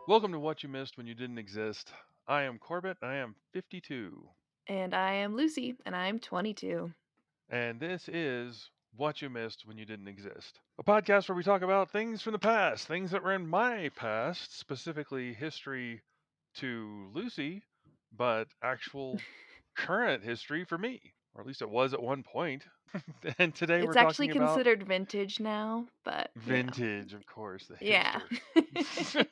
Welcome to What You Missed When You Didn't Exist. I am Corbett, I am 52, And I am Lucy, and I'm 22. and this is What You Missed When You Didn't Exist, a podcast where we talk about things from the past, things that were in my past, specifically history to Lucy, but actual current history for me, or at least it was at one point. And today we're It's actually talking about considered vintage now, but. vintage, of course, the Yeah. hipster.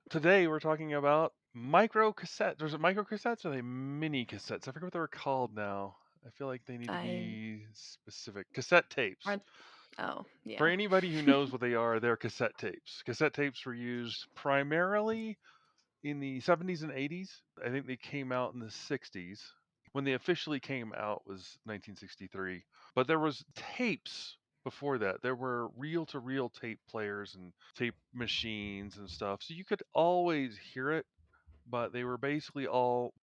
Today we're talking about micro cassettes. There's a micro cassettes or are they mini cassettes? I forget what they're called now. I feel like they need to I be specific. Cassette tapes. aren't. Oh, For yeah. anybody who knows what they are, they're cassette tapes. Cassette tapes were used primarily in the 70s and 80s. I think they came out in the 60s. When they officially came out was 1963. But there was tapes before that. There were reel-to-reel tape players and tape machines and stuff. So you could always hear it, but they were basically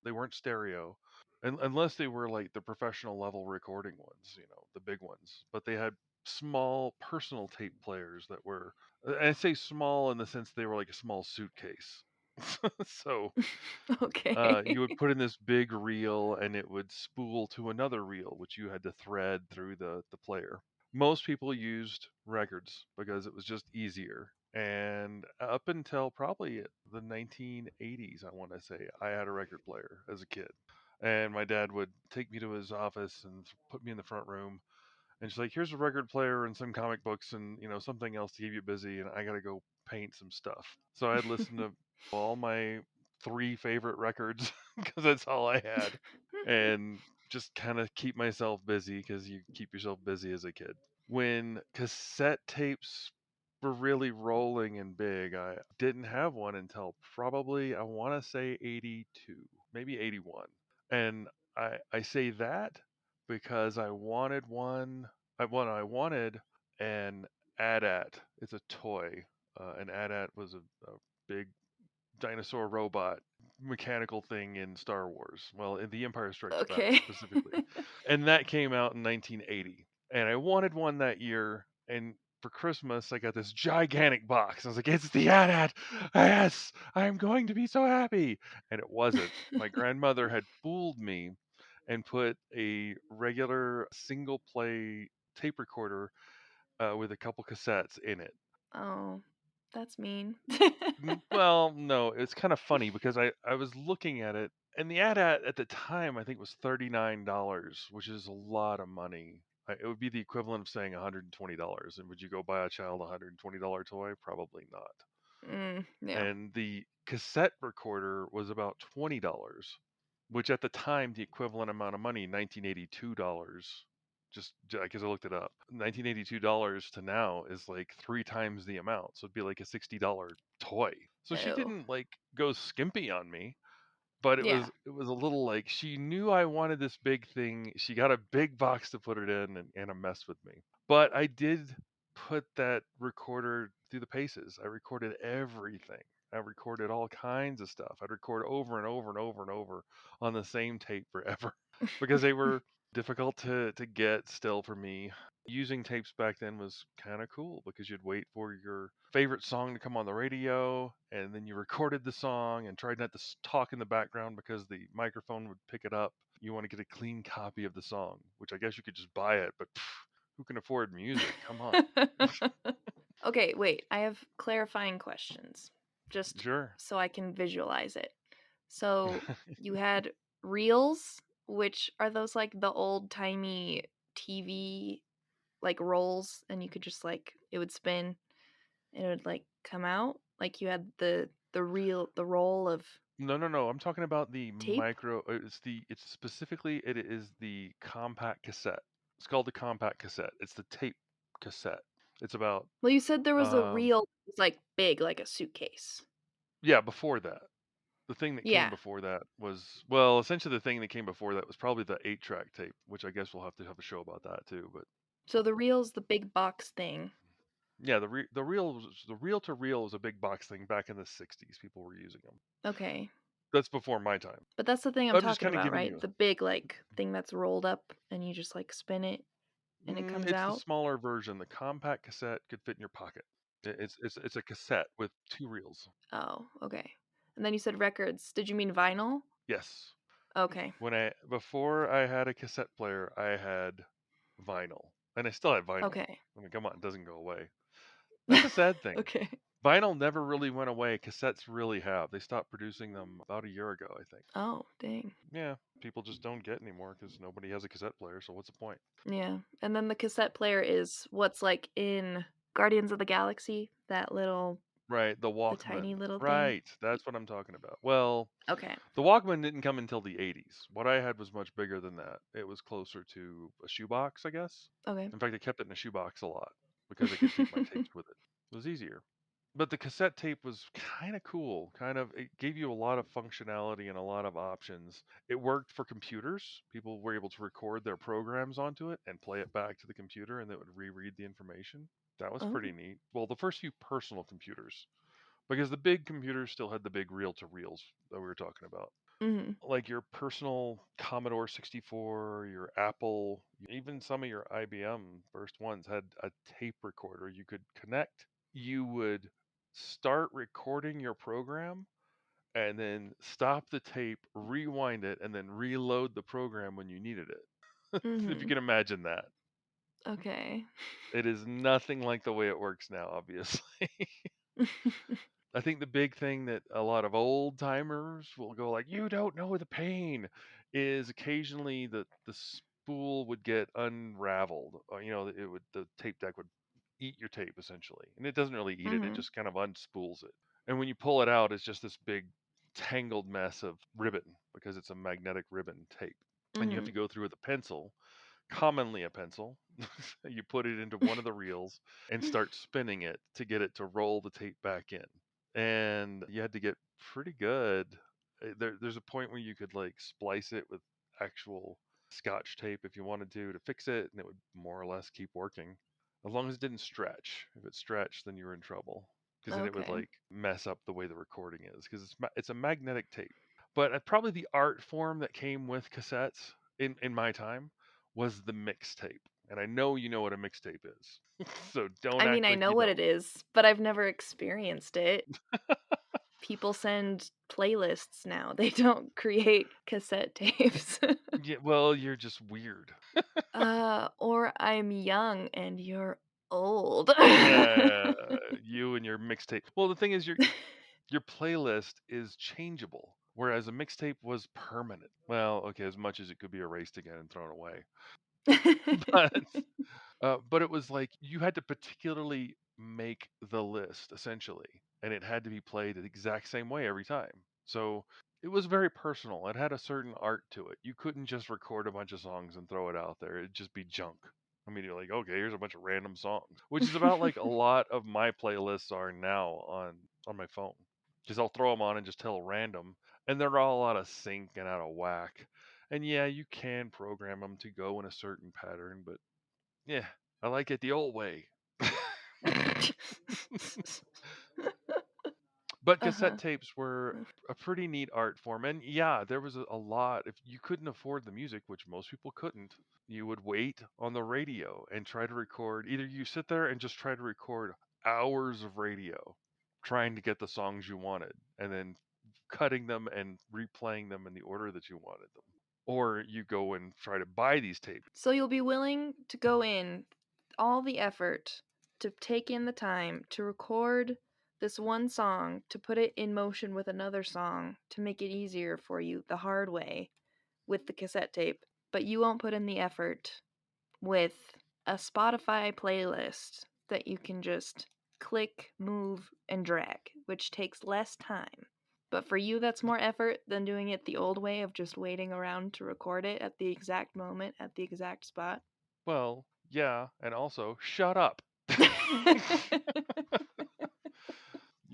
they weren't stereo. And unless they were like the professional level recording ones, the big ones. But they had small personal tape players that were, and I say small in the sense they were like a small suitcase. So you would Okay. put in this big reel and it would spool to another reel, which you had to thread through the player. Most people used records because it was just easier. And up until probably the 1980s, I want to say, I had a record player as a kid. And my dad would take me to his office and put me in the front room. And she's like, here's a record player and some comic books and, something else to keep you busy. And I got to go paint some stuff. So I'd listen to all my three favorite records because that's all I had. And just kind of keep myself busy because you keep yourself busy as a kid. When cassette tapes were really rolling and big, I didn't have one until probably, I want to say 82, maybe 81. And I say that because I wanted one. I wanted an AT-AT. It's a toy. An AT-AT was a big dinosaur robot mechanical thing in Star Wars. Well, in The Empire Strikes Back Okay. specifically. And that came out in 1980. And I wanted one that year. And for Christmas, I got this gigantic box. I was like, it's the AT-AT. Yes, I'm going to be so happy. And it wasn't. My grandmother had fooled me and put a regular single play tape recorder with a couple cassettes in it. Oh, that's mean. Well, no, it's kind of funny because I was looking at it, and the at the time I think was $39, which is a lot of money. It would be the equivalent of saying $120. And would you go buy a child a $120 toy? Probably not. Yeah. And the cassette recorder was about $20, which at the time the equivalent amount of money, $1982. Just because I looked it up, $1982 to now is like three times the amount. So it'd be like a $60 toy. So she Oh. didn't like go skimpy on me, but it Yeah. was it was a little like she knew I wanted this big thing. She got a big box to put it in and a mess with me. But I did put that recorder through the paces. I recorded everything. I recorded all kinds of stuff. I'd record over and over and over and over on the same tape forever because they were difficult to get still for me. Using tapes back then was kind of cool because you'd wait for your favorite song to come on the radio and then you recorded the song and tried not to talk in the background because the microphone would pick it up. You want to get a clean copy of the song, which I guess you could just buy it, but who can afford music? Come on. Okay, wait. I have clarifying questions, just Sure. so I can visualize it. So you had reels, which are those like the old timey TV like rolls, and you could just like it would spin and it would like come out. Like you had the roll of No, no, no. I'm talking about the tape. micro. It's specifically, it is the compact cassette. It's called the compact cassette. It's the tape cassette. It's about, Well, you said there was a um, reel that was like big, like a suitcase. yeah, before that. The thing that came Yeah. before that was, well, essentially the thing that came before that was probably the 8-track tape, which I guess we'll have to have a show about that too. But So the reel's the big box thing. yeah, the reel to reel was a big box thing back in the 60s. People were using them. Okay. That's before my time. But that's the thing I'm I'm just talking kind of about, giving right? you. The big, like, thing that's rolled up and you just, like, spin it and it comes It's the out? smaller version. The compact cassette could fit in your pocket. It's a cassette with 2 reels. Oh, okay. And then you said records. Did you mean vinyl? Yes. Okay. Before I had a cassette player, I had vinyl, and I still have vinyl. Okay. I mean, come on, it doesn't go away. That's a sad thing. Okay. Vinyl never really went away. Cassettes really have. They stopped producing them about a year ago, I think. Oh, dang. Yeah, people just don't get anymore because nobody has a cassette player. So what's the point? Yeah. And then the cassette player is what's, like, in Guardians of the Galaxy? That little Right, the the tiny Walkman. little thing? Right, that's what I'm talking about. Well, Okay. the Walkman didn't come until the 80s. What I had was much bigger than that. It was closer to a shoebox, I guess. Okay. In fact, I kept it in a shoebox a lot because I could keep my tapes with it. It was easier. But the cassette tape was kind of cool. It gave you a lot of functionality and a lot of options. It worked for computers. People were able to record their programs onto it and play it back to the computer, and it would reread the information. That was Oh. pretty neat. Well, the first few personal computers, because the big computers still had the big reel to reels that we were talking about. Mhm. Like your personal Commodore 64, your Apple, even some of your IBM first ones had a tape recorder you could connect. You would start recording your program and then stop the tape, rewind it, and then reload the program when you needed it. If you Mhm. can imagine that. Okay. It is nothing like the way it works now, obviously. I think the big thing that a lot of old timers will go like, "You don't know the pain," is occasionally the spool would get unraveled. Or, the tape deck would eat your tape essentially, and it doesn't really eat it; it Mhm. just kind of unspools it. And when you pull it out, it's just this big tangled mess of ribbon because it's a magnetic ribbon tape, and you have to Mhm. go through with a pencil, commonly a pencil. You put it into one of the reels and start spinning it to get it to roll the tape back in. And you had to get pretty good. There's a point where you could like splice it with actual scotch tape if you wanted to fix it, and it would more or less keep working as long as it didn't stretch. If it stretched, then you were in trouble because then it would Okay. like mess up the way the recording is because it's a magnetic tape. But probably the art form that came with cassettes in my time was the mixtape. And I know you know what a mixtape is. So don't I mean, act I like know you what it don't. is, but I've never experienced it. People send playlists now. They don't create cassette tapes. Yeah, well, you're just weird. Or I'm young and you're old. Uh, you and your mixtape. Well, the thing is, your playlist is changeable, whereas a mixtape was permanent. Well, okay, as much as it could be erased again and thrown away, but but it was like you had to particularly make the list essentially, and it had to be played the exact same way every time. So it was very personal. It had a certain art to it. You couldn't just record a bunch of songs and throw it out there. It'd just be junk. I mean, you're like, okay, here's a bunch of random songs, which is about like a lot of my playlists are now on my phone, because I'll throw them on and just tell random, and they're all out of sync and out of whack. And yeah, you can program them to go in a certain pattern, but yeah, I like it the old way. But cassette Uh-huh. tapes were a pretty neat art form. And yeah, there was a lot. If you couldn't afford the music, which most people couldn't, you would wait on the radio and try to record. Either you sit there and just try to record hours of radio trying to get the songs you wanted and then cutting them and replaying them in the order that you wanted them. Or you go and try to buy these tapes. So you'll be willing to go in all the effort to take in the time to record this one song, to put it in motion with another song, to make it easier for you the hard way with the cassette tape, but you won't put in the effort with a Spotify playlist that you can just click, move, and drag, which takes less time. But for you, that's more effort than doing it the old way of just waiting around to record it at the exact moment, at the exact spot. Well, yeah, and also shut up.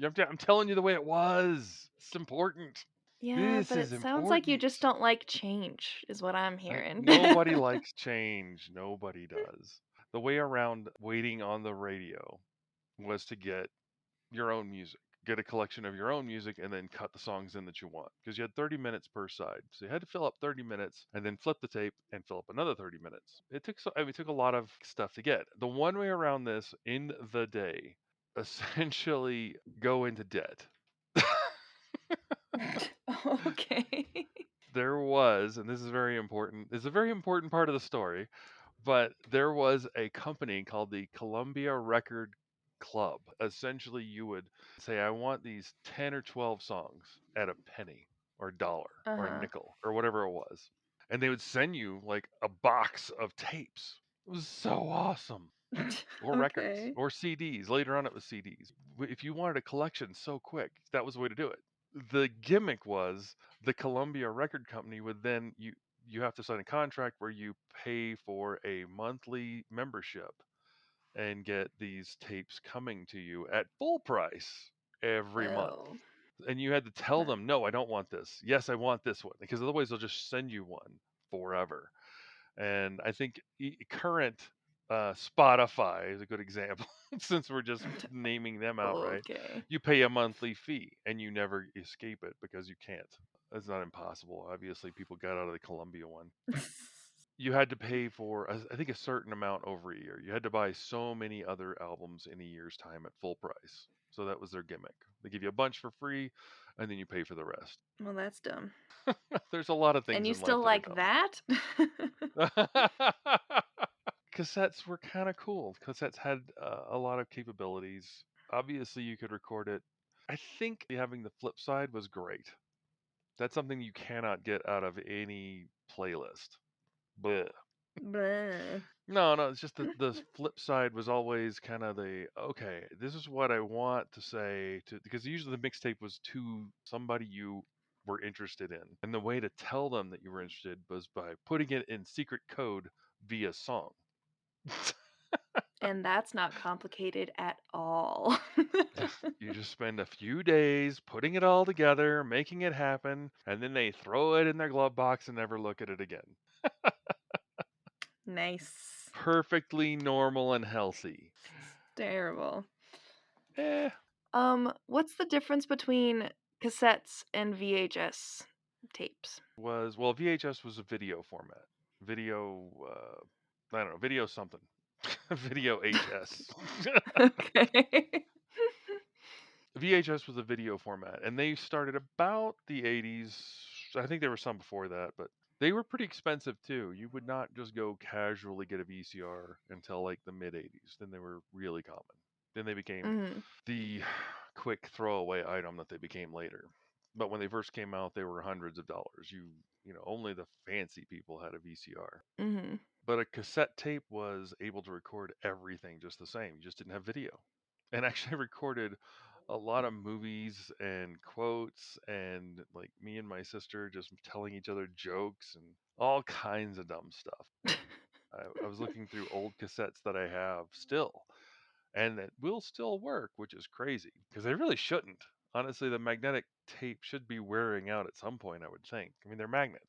I'm telling you the way it was. It's important. Yeah, This but is it sounds like you just important. don't like change, is what I'm hearing. Nobody likes change. Nobody does. The way around waiting on the radio was to get your own music, get a collection of your own music, and then cut the songs in that you want. Because you had 30 minutes per side. So you had to fill up 30 minutes and then flip the tape and fill up another 30 minutes. It took, I mean, it took a lot of stuff to get. The one way around this in the day, essentially go into debt. Okay. There was, and this is very important, this is a very important part of the story, but there was a company called the Columbia Record Club. Essentially, you would say, I want these 10 or 12 songs at a penny or a dollar or a Uh-huh. nickel or whatever it was. And they would send you like a box of tapes. It was so awesome. Or records Okay. or CDs. Later on, it was CDs. If you wanted a collection so quick, that was the way to do it. The gimmick was the Columbia Record Company would then you have to sign a contract where you pay for a monthly membership and get these tapes coming to you at full price every month. Oh. And you had to tell Huh. them, no, I don't want this. Yes, I want this one. Because otherwise, they'll just send you one forever. And I think current Spotify is a good example, since we're just naming them outright. Okay. You pay a monthly fee and you never escape it because you can't. It's not impossible. Obviously, people got out of the Columbia one. You had to pay for, I think, a certain amount over a year. You had to buy so many other albums in a year's time at full price. So that was their gimmick. They give you a bunch for free, and then you pay for the rest. Well, that's dumb. There's a lot of And things you in life still that are like dumb. that? Cassettes were kind of cool. Cassettes had a lot of capabilities. Obviously, you could record it. I think having the flip side was great. That's something you cannot get out of any playlist. But Bleh. no, it's just that the flip side was always kind of the okay. This is what I want to say to, because usually the mixtape was to somebody you were interested in, and the way to tell them that you were interested was by putting it in secret code via song. And that's not complicated at all. You just spend a few days putting it all together, making it happen, and then they throw it in their glove box and never look at it again. Nice. Perfectly normal and healthy. Terrible. Eh, What's the difference between cassettes and VHS tapes? was well, VHS was a video format. Video, I don't know, video something. Video HS. Okay. VHS was a video format, and they started about the 80s. I think there were some before that, but they were pretty expensive too. You would not just go casually get a VCR until like the mid 80s. Then they were really common. Then they became Mhm. the quick throwaway item that they became later. But when they first came out, they were hundreds of dollars. Only the fancy people had a VCR. Mhm. But a cassette tape was able to record everything just the same. You just didn't have video. And actually recorded a lot of movies and quotes, and like me and my sister just telling each other jokes and all kinds of dumb stuff. I was looking through old cassettes that I have still, and that will still work, which is crazy because they really shouldn't. Honestly, the magnetic tape should be wearing out at some point, I would think. I mean, they're magnet.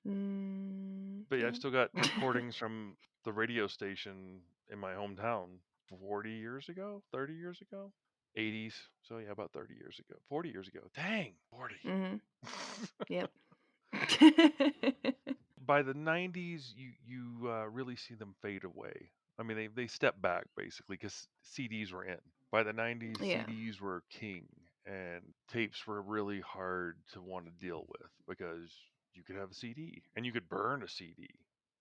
But yeah, I've Yeah. still got recordings from the radio station in my hometown 40 years ago, 30 years ago, 80s. So yeah, about 30 years ago, 40 years ago. Dang, 40. Mhm. Yep. By the 90s, you really see them fade away. I mean, they step back basically because CDs were in. By the 90s, Yeah. CDs were king, and tapes were really hard to want to deal with because you could have a CD and you could burn a CD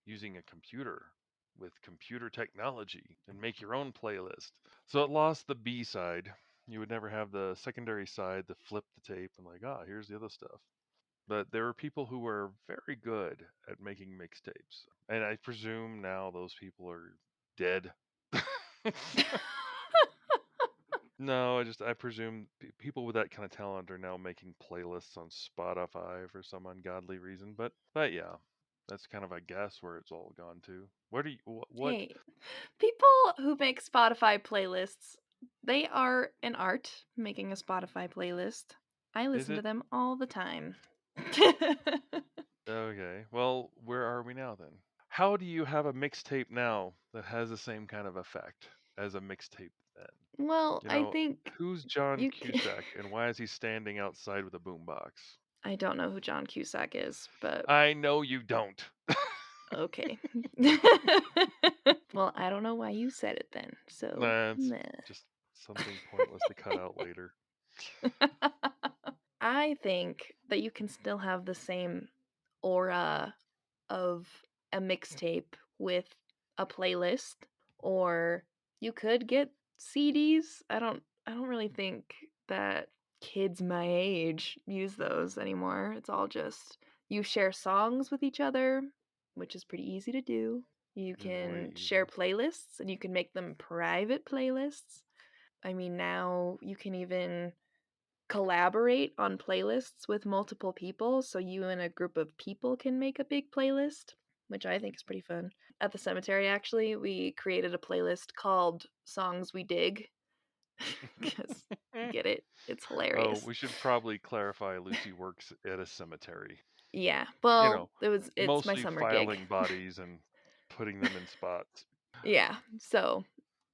using a computer with computer technology and make your own playlist. So it lost the B side. You would never have the secondary side to flip the tape and like, ah, here's the other stuff. But there were people who were very good at making mixtapes. And I presume now those people are dead. No, I presume people with that kind of talent are now making playlists on Spotify for some ungodly reason. But yeah, that's kind of, I guess, where it's all gone to. What do you what Hey, people who make Spotify playlists, they are an art making a Spotify playlist. I is listen to it? them all the time. Okay. Well, where are we now then? How do you have a mixtape now that has the same kind of effect as a mixtape then? Well, You I know, think who's John you can Cusack and why is he standing outside with a boombox? I don't know who John Cusack is, but I know you don't. okay. Well, I don't know why you said it then, so That's meh. just something pointless to cut out later. I think that you can still have the same aura of a mixtape with a playlist, or you could get CDs. I don't really think that kids my age use those anymore. It's all just you share songs with each other, which is pretty easy to do. You It's way can share easier. playlists and you can make them private playlists. I mean, now you can even collaborate on playlists with multiple people, so you and a group of people can make a big playlist, which I think is pretty fun. At the cemetery, actually, we created a playlist called Songs We Dig because get it? It's Oh, hilarious. we should probably clarify Lucy works at a cemetery. Yeah, You well, know, it's my mostly summer gig. filing bodies and putting them in spots. Yeah, so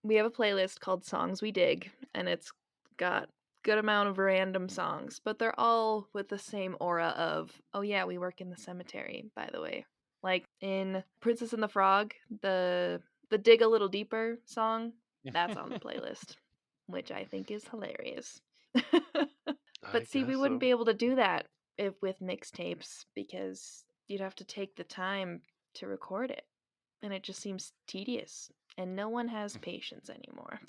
we have a playlist called Songs We Dig, and it's got good amount of random songs, but they're all with the same aura of, oh yeah, we work in the cemetery, by the way. Like in Princess and the Frog, the Dig a Little Deeper song, that's on the playlist, which I think is hilarious. I But see, we guess wouldn't so. be able to do that if with mixtapes because you'd have to take the time to record it and it just seems tedious and no one has patience anymore.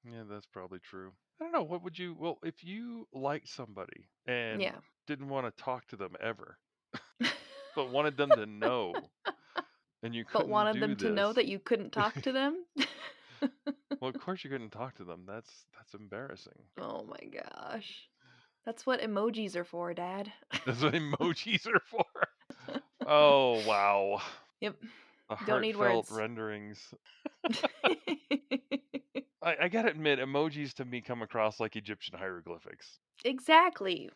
Yeah, that's probably true. I don't know. What would you, well, if you liked somebody and Yeah. didn't want to talk to them ever, but wanted them to know, and you But couldn't wanted do them to know this, that you couldn't talk to them? well, of course you couldn't talk to them. That's embarrassing. Oh my gosh. That's what emojis are for, Dad. That's what emojis are for. Oh, wow. Yep. The Don't need heartfelt words. renderings. I gotta admit, emojis to me come across like Egyptian hieroglyphics. Exactly.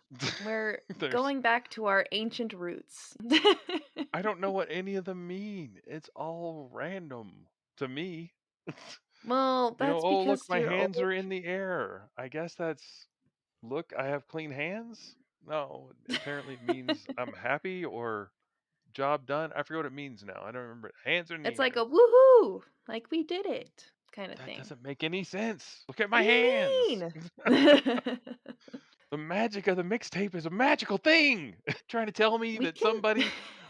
We're There's, going back to our ancient roots. I don't know what any of them mean. It's all random to me. Well, You know, that's oh, look, because my you're hands old. are in the air. I guess that's, look, I have clean hands? No, apparently it means I'm happy or job done. I forget what it means now. I don't remember. Hands are in It's the like air. a woohoo! Like we did it kind of That thing. doesn't make any sense. Look at What my do you hands. mean? The magic of the mixtape is a magical thing. Trying to tell me We that can somebody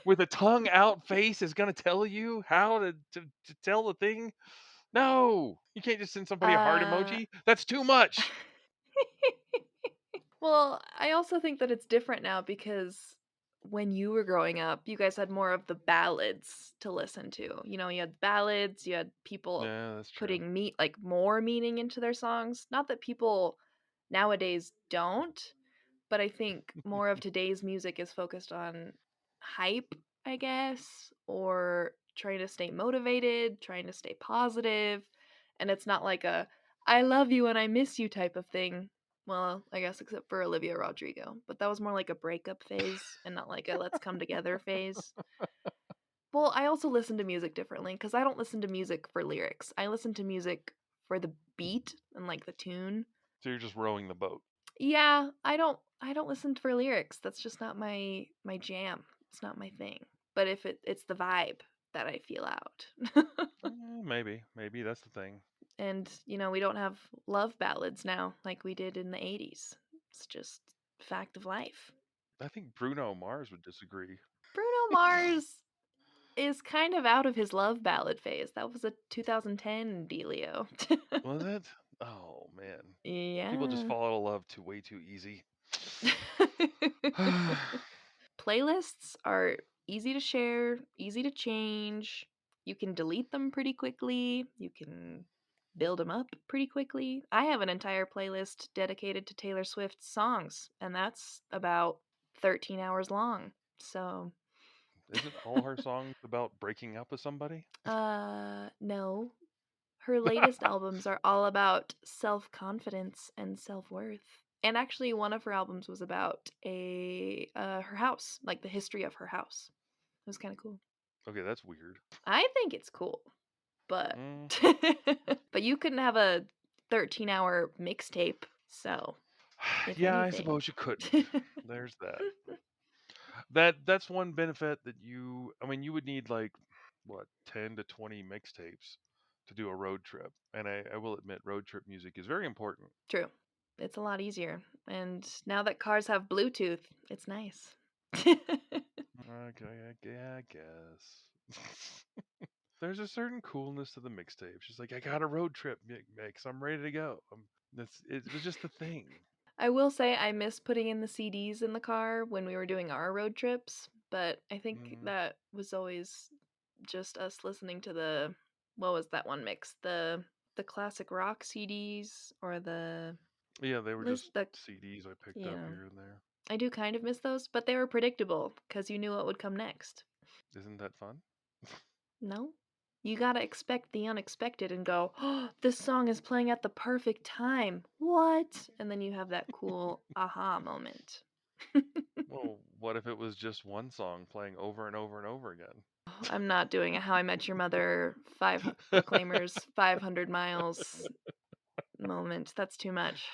with a tongue out face is going to tell you how to tell the thing? No, you can't just send somebody a heart uh emoji. That's too much. Well, I also think that it's different now because when you were growing up, you guys had more of the ballads to listen to. You know, you had ballads, you had people Yeah, that's true. putting like more meaning into their songs. Not that people nowadays don't, but I think more of today's music is focused on hype, I guess, or trying to stay motivated, trying to stay positive, and it's not like a I love you and I miss you type of thing. Well, I guess except for Olivia Rodrigo, but that was more like a breakup phase and not like a let's come together phase. Well, I also listen to music differently because I don't listen to music for lyrics. I listen to music for the beat and like the tune. So you're just rowing the boat. Yeah, I don't listen for lyrics. That's just not my jam. It's not my thing. But if it's the vibe that I feel out. Maybe that's the thing. And we don't have love ballads now like we did in the 80s. It's just fact of life. I think Bruno Mars would disagree. Bruno Mars is kind of out of his love ballad phase. That was a 2010 dealio. Was it? Oh man, people just Yeah. fall out of love too way too easy. Playlists are easy to share, easy to change. You can delete them pretty quickly. You can build them up pretty quickly. I have an entire playlist dedicated to Taylor Swift's songs, and that's about 13 hours long. So, Isn't all her songs about breaking up with somebody? no. Her latest albums are all about self confidence and self worth. And actually, one of her albums was about her house, like the history of her house. It was kind of cool. Okay, that's weird. I think it's cool, but Mm, but you couldn't have a 13-hour mixtape. So, if yeah, I anything, suppose you couldn't. There's that. That's one benefit that I mean, you would need like what 10 to 20 mixtapes to do a road trip, and I will admit, road trip music is very important. true, it's a lot easier. And now that cars have Bluetooth, it's nice. Okay, I guess. There's a certain coolness to the mixtape. She's like, I got a road trip mix. I'm ready to go. It was just the thing. I will say I miss putting in the CDs in the car when we were doing our road trips, but I think Mm, that was always just us listening to the what was that one mix? The classic rock CDs or the yeah, they were list just the CDs I picked up yeah. here and there. I do kind of miss those, but they were predictable because you knew what would come next. Isn't that fun? No? You gotta expect the unexpected and go, oh, this song is playing at the perfect time. What? And then you have that cool aha moment. Well, what if it was just one song playing over and over and over again? I'm not doing a How I Met Your Mother Proclaimers 500 miles moment. That's too much.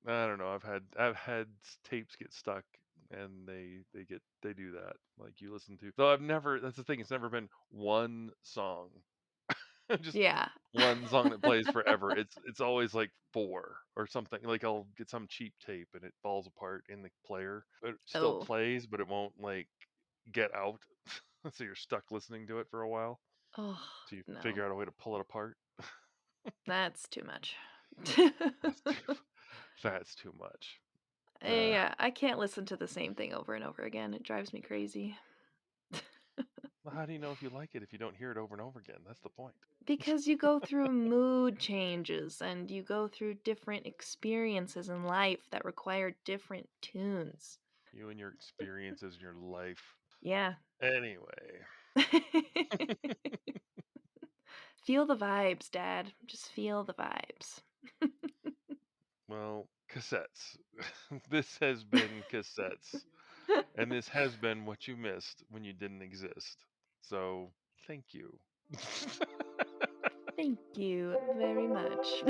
I don't know. I've had tapes get stuck, and they do that. Like you listen to. Though I've never. That's the thing. It's never been one song, just Yeah. one song that plays forever. It's always like four or something. Like I'll get some cheap tape and it falls apart in the player. It still Oh. plays, but it won't like get out. So you're stuck listening to it for a while. Oh, So you no. figure out a way to pull it apart. That's too much. That's too, that's too much. Yeah, I can't listen to the same thing over and over again. It drives me crazy. Well, how do you know if you like it if you don't hear it over and over again? That's the point. Because you go through mood changes and you go through different experiences in life that require different tunes. You and your experiences in your life. Yeah. Anyway, Feel the vibes, Dad. Just feel the vibes. well, cassettes. This has been cassettes. And this has been what you missed when you didn't exist. So, thank you. Thank you very much.